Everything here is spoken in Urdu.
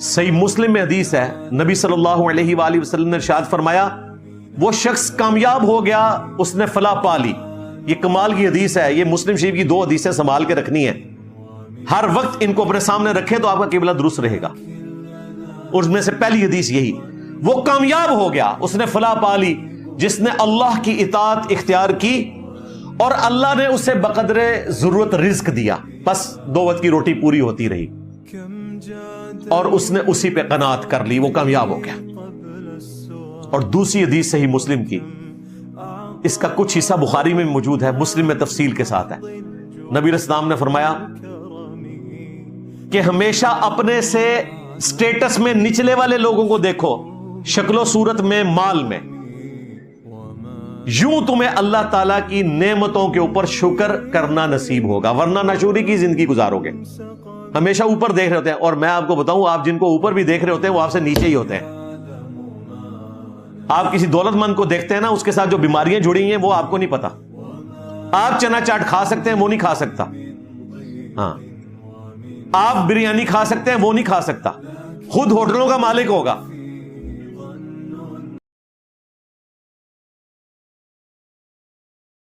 صحیح مسلم میں حدیث ہے، نبی صلی اللہ علیہ وآلہ وسلم نے ارشاد فرمایا وہ شخص کامیاب ہو گیا اس نے فلاح پا لی۔ یہ کمال کی حدیث ہے، یہ مسلم شریف کی 2 حدیثیں سنبھال کے رکھنی ہے، ہر وقت ان کو اپنے سامنے رکھے تو آپ کا قبلہ درست رہے گا۔ اور اس میں سے پہلی حدیث یہی، وہ کامیاب ہو گیا اس نے فلاح پا لی جس نے اللہ کی اطاعت اختیار کی اور اللہ نے اسے بقدر ضرورت رزق دیا، بس 2 وقت کی روٹی پوری ہوتی رہی اور اس نے اسی پہ قناعت کر لی، وہ کامیاب ہو گیا۔ اور دوسری حدیث صحیح مسلم کی، اس کا کچھ حصہ بخاری میں موجود ہے، مسلم میں تفصیل کے ساتھ ہے۔ نبی علیہ السلام نے فرمایا کہ ہمیشہ اپنے سے سٹیٹس میں نچلے والے لوگوں کو دیکھو، شکل و صورت میں، مال میں، یوں تمہیں اللہ تعالیٰ کی نعمتوں کے اوپر شکر کرنا نصیب ہوگا، ورنہ ناشکری کی زندگی گزارو گے۔ ہمیشہ اوپر دیکھ رہے ہوتے ہیں، اور میں آپ کو بتاؤں آپ جن کو اوپر بھی دیکھ رہے ہوتے ہیں وہ آپ سے نیچے ہی ہوتے ہیں۔ آپ کسی دولت مند کو دیکھتے ہیں نا، اس کے ساتھ جو بیماریاں جڑی ہیں وہ آپ کو نہیں پتا۔ آپ چنا چاٹ کھا سکتے ہیں، وہ نہیں کھا سکتا۔ ہاں، آپ بریانی کھا سکتے ہیں، وہ نہیں کھا سکتا۔ خود ہوٹلوں کا مالک ہوگا